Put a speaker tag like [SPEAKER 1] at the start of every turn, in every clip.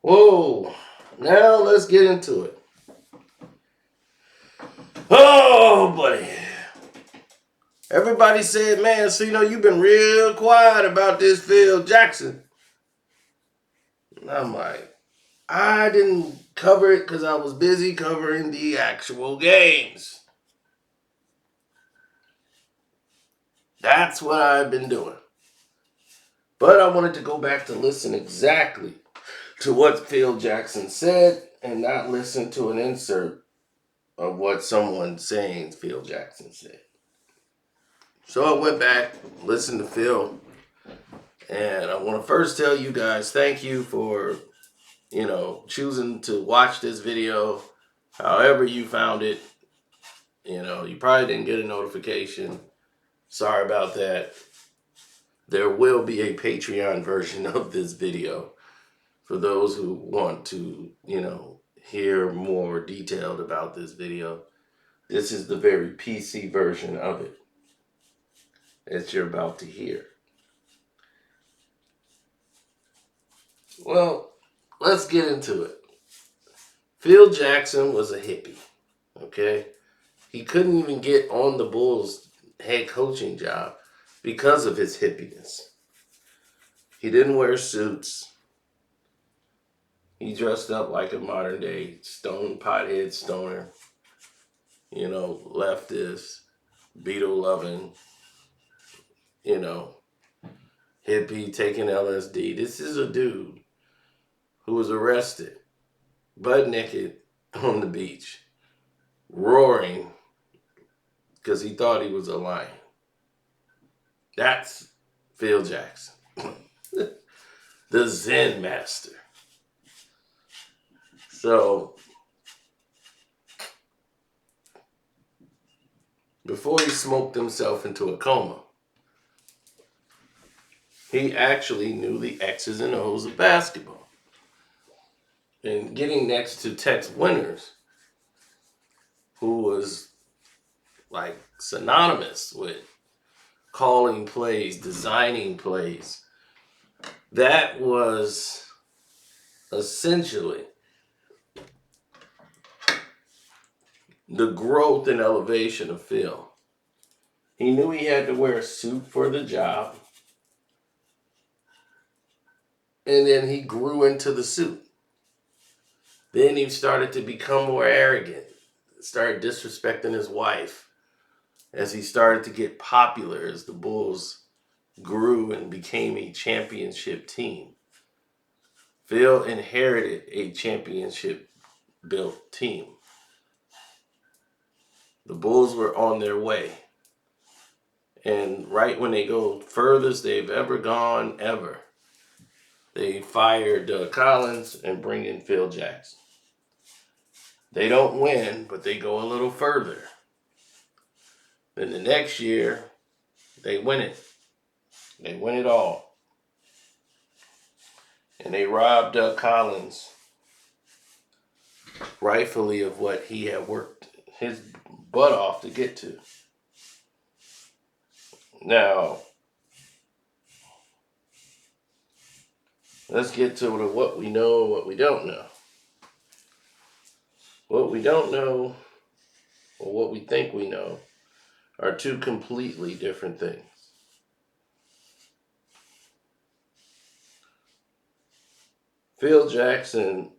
[SPEAKER 1] Whoa. Now let's get into it. Oh, buddy. Everybody said, man, so you've been real quiet about this Phil Jackson. And I'm like, I didn't cover it because I was busy covering the actual games. That's what I've been doing. But I wanted to go back to listen exactly to what Phil Jackson said and not listen to an insert of what someone saying Phil Jackson said. So I went back, listened to Phil, and I want to first tell you guys thank you for, choosing to watch this video. However you found it, you probably didn't get a notification. Sorry about that. There will be a Patreon version of this video for those who want to, hear more detailed about this video. This is the very PC version of it that you're about to hear. Well, let's get into it. Phil Jackson was a hippie, okay? He couldn't even get on the Bulls head coaching job because of his hippiness. He didn't wear suits. He dressed up like a modern day pothead stoner, leftist, Beatle loving, hippie taking LSD. This is a dude who was arrested, butt naked on the beach, roaring because he thought he was a lion. That's Phil Jackson, the Zen master. So, before he smoked himself into a coma, he actually knew the X's and O's of basketball. And getting next to Tex Winters, who was like synonymous with calling plays, designing plays, that was essentially the growth and elevation of Phil. He knew he had to wear a suit for the job, and then he grew into the suit. Then he started to become more arrogant, started disrespecting his wife as he started to get popular, as the Bulls grew and became a championship team. Phil inherited a championship-built team. The Bulls were on their way. And right when they go furthest they've ever gone, they fire Doug Collins and bring in Phil Jackson. They don't win, but they go a little further. Then the next year, they win it. They win it all. And they rob Doug Collins rightfully of what he had worked his butt off to get to. Now, let's get to what we know and what we don't know. What we don't know, or what we think we know, are two completely different things. Phil Jackson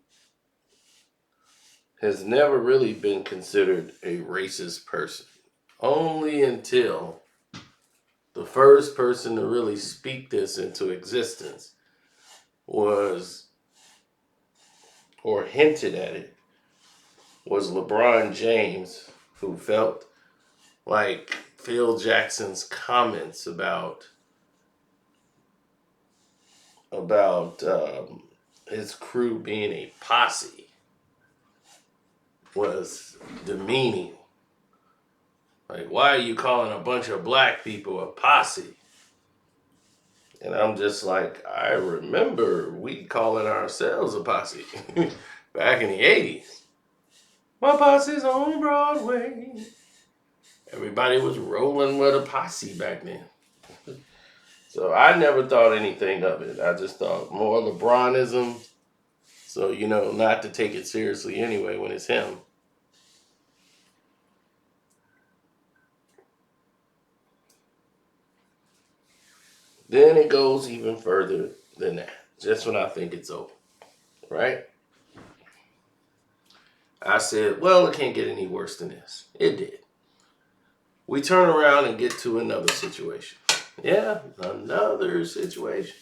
[SPEAKER 1] has never really been considered a racist person. Only until the first person to really speak this into existence was, or hinted at it, was LeBron James, who felt like Phil Jackson's comments about his crew being a posse was demeaning. Like, why are you calling a bunch of black people a posse? And I'm just like, I remember we calling ourselves a posse back in the 80s. My posse's on Broadway. Everybody was rolling with a posse back then. So I never thought anything of it. I just thought more LeBronism, So, not to take it seriously anyway when it's him. Then it goes even further than that. Just when I think it's over, right? I said, well, it can't get any worse than this. It did. We turn around and get to another situation. Yeah, another situation.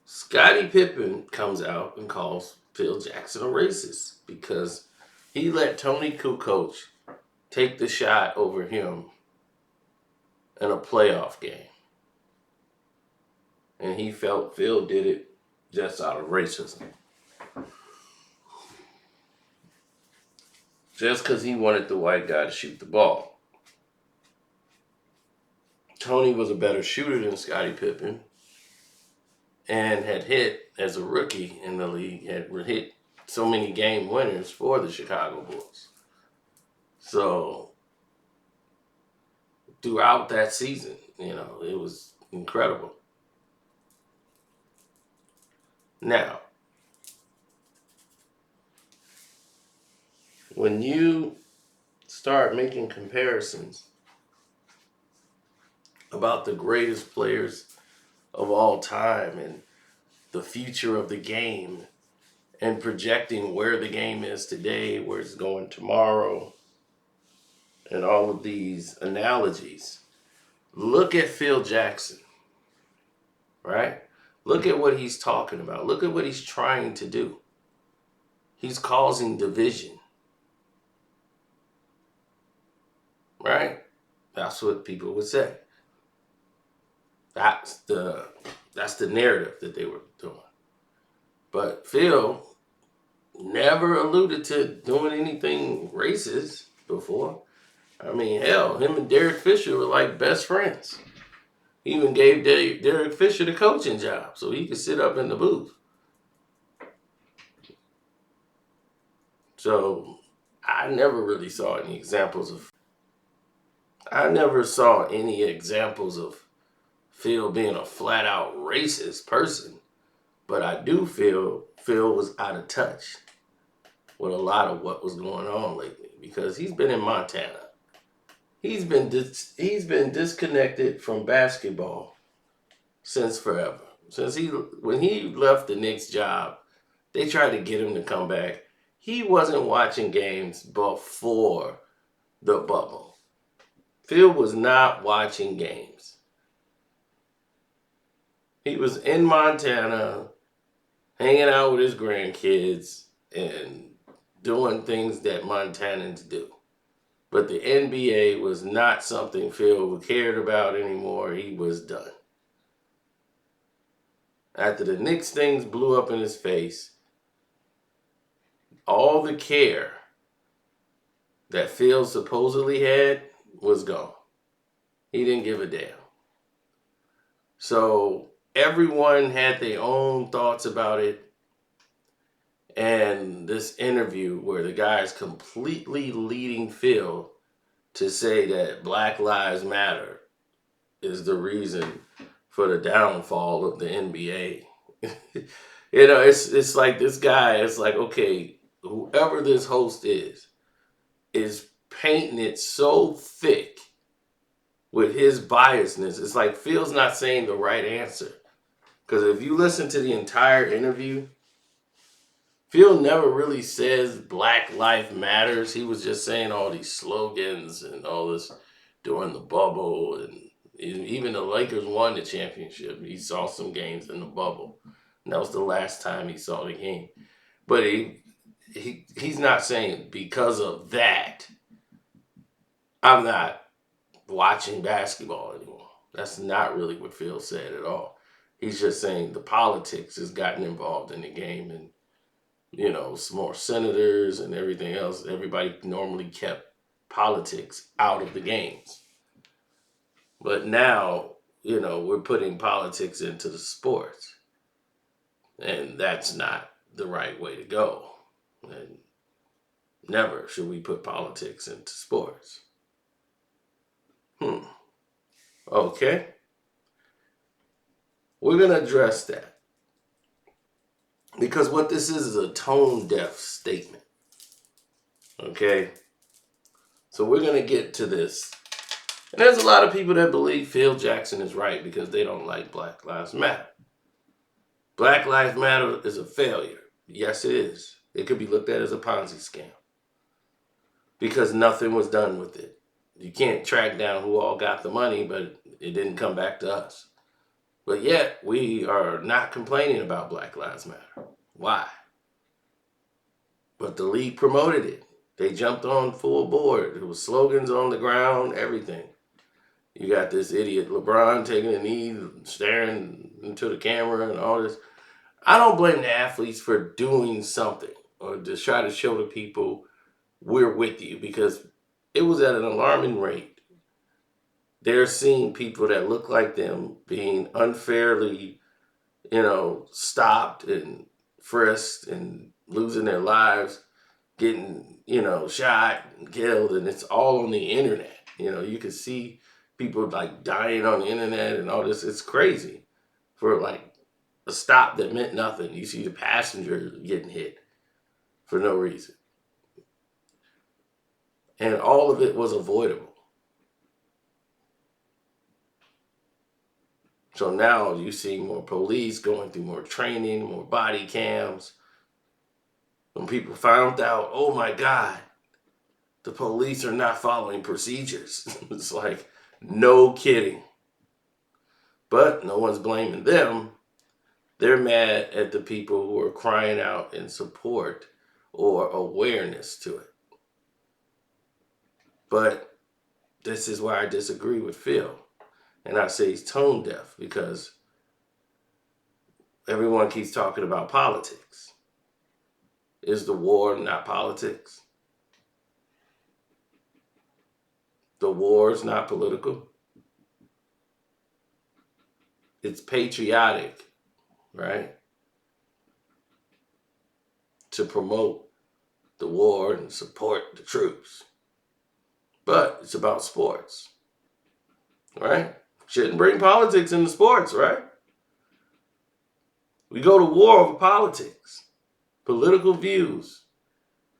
[SPEAKER 1] Scottie Pippen comes out and calls Phil Jackson a racist because he let Tony Kukoc take the shot over him in a playoff game. And he felt Phil did it just out of racism. Just because he wanted the white guy to shoot the ball. Tony was a better shooter than Scottie Pippen and had hit, as a rookie in the league, had hit so many game winners for the Chicago Bulls. So throughout that season, it was incredible. Now, when you start making comparisons about the greatest players of all time and the future of the game and projecting where the game is today, where it's going tomorrow, and all of these analogies, look at Phil Jackson, right? Look at what he's talking about. Look at what he's trying to do. He's causing division, right? That's what people would say. That's the narrative that they were doing. But Phil never alluded to doing anything racist before. I mean, hell, him and Derek Fisher were like best friends. He even gave Derek Fisher the coaching job so he could sit up in the booth. So I never really saw any examples of Phil being a flat out racist person. But I do feel Phil was out of touch with a lot of what was going on lately because he's been in Montana. He's been disconnected from basketball since forever. When he left the Knicks job, they tried to get him to come back. He wasn't watching games before the bubble. Phil was not watching games. He was in Montana, hanging out with his grandkids and doing things that Montanans do. But the NBA was not something Phil cared about anymore. He was done. After the Knicks things blew up in his face, all the care that Phil supposedly had was gone. He didn't give a damn. So everyone had their own thoughts about it. And this interview where the guy is completely leading Phil to say that Black Lives Matter is the reason for the downfall of the NBA. It's like this guy, it's like, okay, whoever this host is painting it so thick with his biasness. It's like Phil's not saying the right answer. Because if you listen to the entire interview, Phil never really says Black Life Matters. He was just saying all these slogans and all this during the bubble. And even the Lakers won the championship. He saw some games in the bubble. And that was the last time he saw the game. But he's not saying because of that, I'm not watching basketball anymore. That's not really what Phil said at all. He's just saying the politics has gotten involved in the game and some more senators and everything else. Everybody normally kept politics out of the games. But now, we're putting politics into the sports. And that's not the right way to go. And never should we put politics into sports. Okay? We're going to address that. Because what this is a tone deaf statement. Okay? So we're going to get to this. And there's a lot of people that believe Phil Jackson is right because they don't like Black Lives Matter. Black Lives Matter is a failure. Yes, it is. It could be looked at as a Ponzi scam because nothing was done with it. You can't track down who all got the money, but it didn't come back to us. But yet, we are not complaining about Black Lives Matter. Why? But the league promoted it. They jumped on full board. There was slogans on the ground, everything. You got this idiot LeBron taking a knee, staring into the camera and all this. I don't blame the athletes for doing something or to try to show the people we're with you because it was at an alarming rate. They're seeing people that look like them being unfairly, stopped and frisked and losing their lives, getting, shot and killed. And it's all on the internet. You can see people like dying on the internet and all this. It's crazy for like a stop that meant nothing. You see the passenger getting hit for no reason. And all of it was avoidable. So now you see more police going through more training, more body cams. When people found out, oh my God, the police are not following procedures. It's like, no kidding. But no one's blaming them. They're mad at the people who are crying out in support or awareness to it. But this is why I disagree with Phil. And I say he's tone deaf because everyone keeps talking about politics. Is the war not politics? The war is not political. It's patriotic, right? To promote the war and support the troops. But it's about sports, right? Shouldn't bring politics into sports, right? We go to war over politics, political views,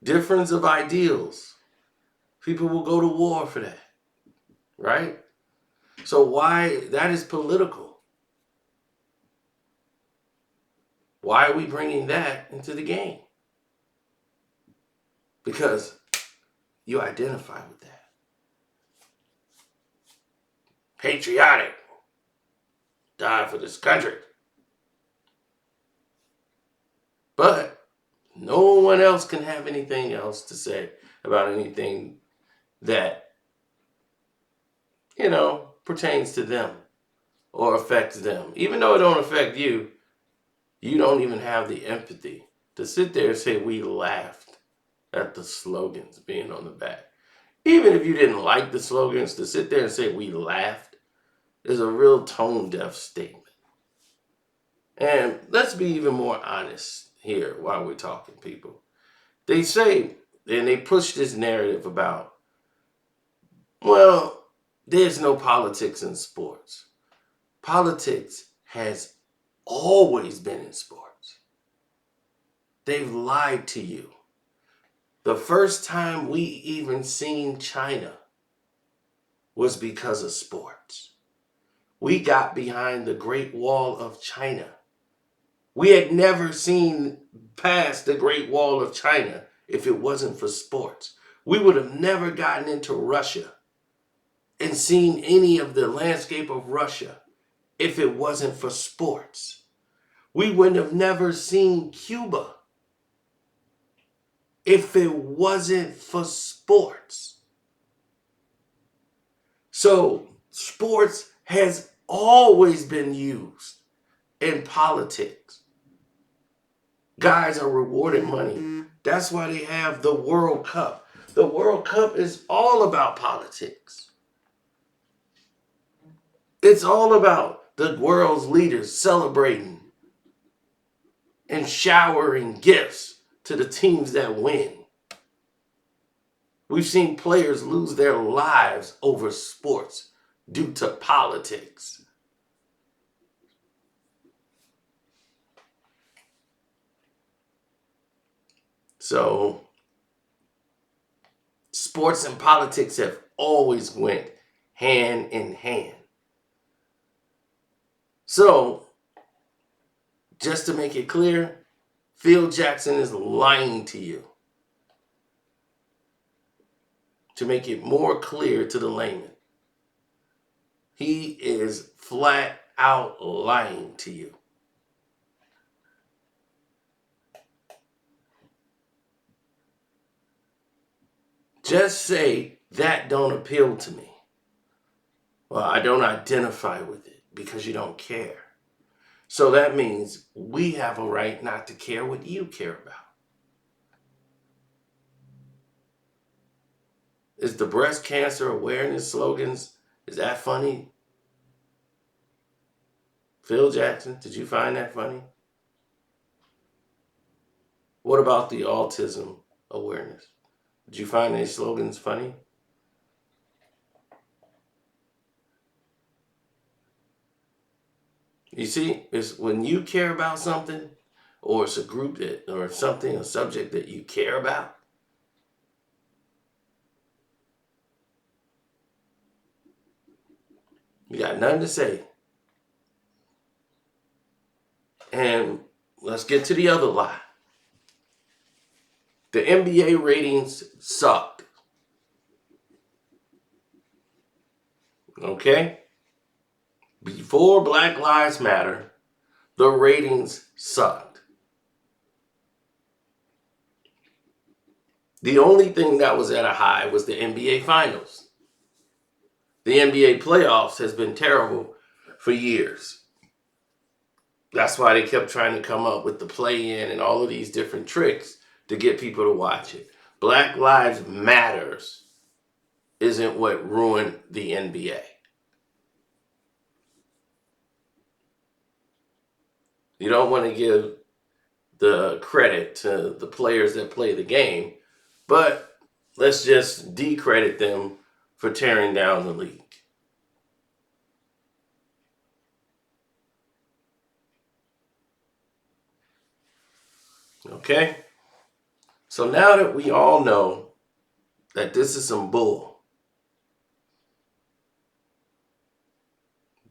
[SPEAKER 1] difference of ideals. People will go to war for that, right? So why, that is political. Why are we bringing that into the game? Because you identify with that. Patriotic. Die for this country. But no one else can have anything else to say about anything that, pertains to them or affects them. Even though it don't affect you, you don't even have the empathy to sit there and say, we laughed at the slogans being on the back. Even if you didn't like the slogans, to sit there and say, we laughed is a real tone deaf statement. And let's be even more honest here while we're talking, people. They say, and they push this narrative about, well, there's no politics in sports. Politics has always been in sports. They've lied to you. The first time we even seen China was because of sports. We got behind the Great Wall of China. We had never seen past the Great Wall of China if it wasn't for sports. We would have never gotten into Russia and seen any of the landscape of Russia if it wasn't for sports. We would have never seen Cuba if it wasn't for sports. So sports has always been used in politics. Guys are rewarded money. That's why they have the World Cup. The World Cup is all about politics. It's all about the world's leaders celebrating and showering gifts to the teams that win. We've seen players lose their lives over sports due to politics. So sports and politics have always went hand in hand. So just to make it clear, Phil Jackson is lying to you. To make it more clear to the layman, he is flat out lying to you. Just say, that don't appeal to me. Well, I don't identify with it, because you don't care. So that means we have a right not to care what you care about. Is the breast cancer awareness slogans, is that funny? Phil Jackson, did you find that funny? What about the autism awareness? Did you find these slogans funny? You see, it's when you care about something, or it's a group that, or something, a subject that you care about, you got nothing to say. And let's get to the other lie. The NBA ratings sucked. Okay? Before Black Lives Matter, the ratings sucked. The only thing that was at a high was the NBA Finals. The NBA playoffs has been terrible for years. That's why they kept trying to come up with the play-in and all of these different tricks to get people to watch it. Black Lives Matters isn't what ruined the NBA. You don't want to give the credit to the players that play the game, but let's just decredit them for tearing down the league. Okay? So now that we all know that this is some bull,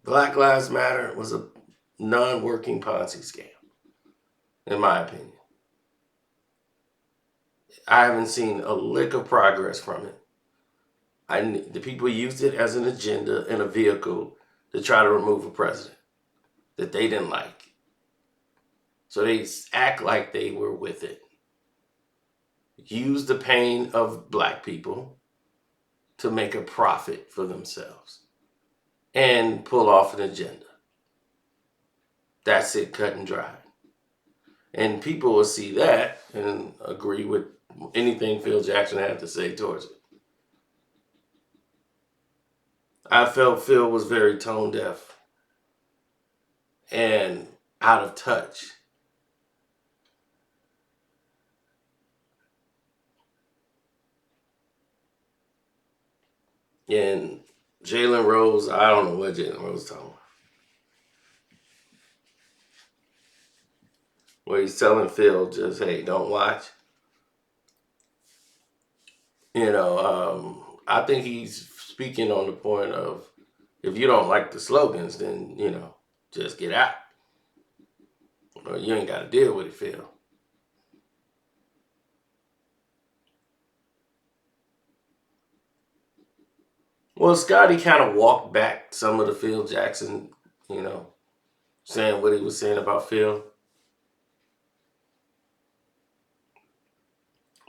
[SPEAKER 1] Black Lives Matter was a non-working Ponzi scam, in my opinion. I haven't seen a lick of progress from it. The people used it as an agenda and a vehicle to try to remove a president that they didn't like. So they act like they were with it. Use the pain of black people to make a profit for themselves and pull off an agenda. That's it, cut and dry. And people will see that and agree with anything Phil Jackson had to say towards it. I felt Phil was very tone deaf and out of touch. And Jalen Rose, I don't know what Jalen Rose talking about. Where he's telling Phil, just, hey, don't watch. I think he's speaking on the point of, if you don't like the slogans, then, just get out. Or you ain't got to deal with it, Phil. Well, Scottie kind of walked back some of the Phil Jackson, saying what he was saying about Phil.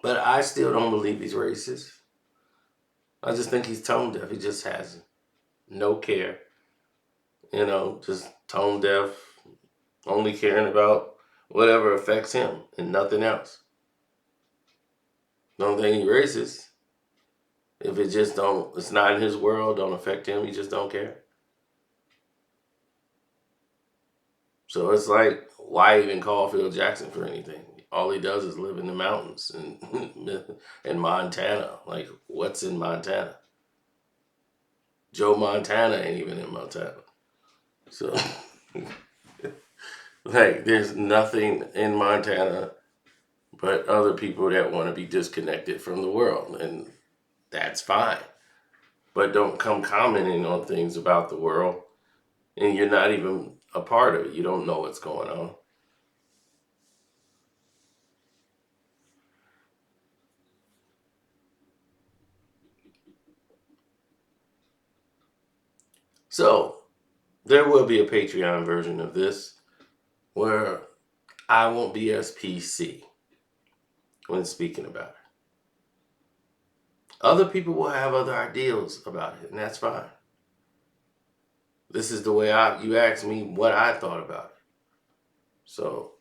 [SPEAKER 1] But I still don't believe he's racist. I just think he's tone deaf. He just has no care. Just tone deaf, only caring about whatever affects him and nothing else. Don't think he's racist. If it's not in his world, don't affect him, he just don't care. So it's like, why even call Phil Jackson for anything? All he does is live in the mountains in Montana. Like, what's in Montana? Joe Montana ain't even in Montana. So, like, there's nothing in Montana but other people that want to be disconnected from the world. And that's fine. But don't come commenting on things about the world and you're not even a part of it. You don't know what's going on. So, there will be a Patreon version of this where I won't be as PC when speaking about it. Other people will have other ideals about it, and that's fine. This is the way you asked me what I thought about it. So,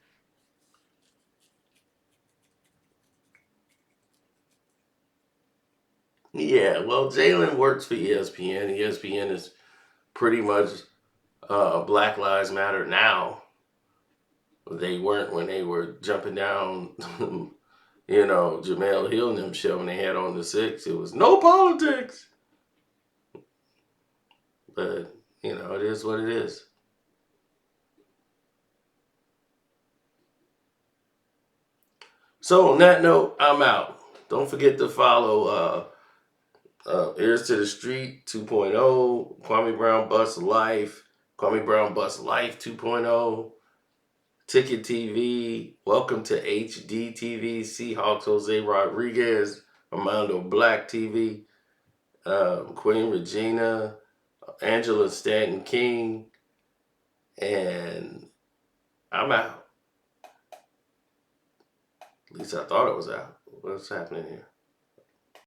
[SPEAKER 1] yeah, well, Jalen works for ESPN. ESPN is pretty much Black Lives Matter now. They weren't when they were jumping down, Jamel Hill and them show when they had on the six. It was no politics. But, it is what it is. So on that note, I'm out. Don't forget to follow Ears to the Street 2.0, Kwame Brown Bus Life, Kwame Brown Bus Life 2.0, Ticket TV, Welcome to HD TV, Seahawks Jose Rodriguez, Armando Black TV, Queen Regina, Angela Stanton King, and I'm out. At least I thought it was out. What's happening here?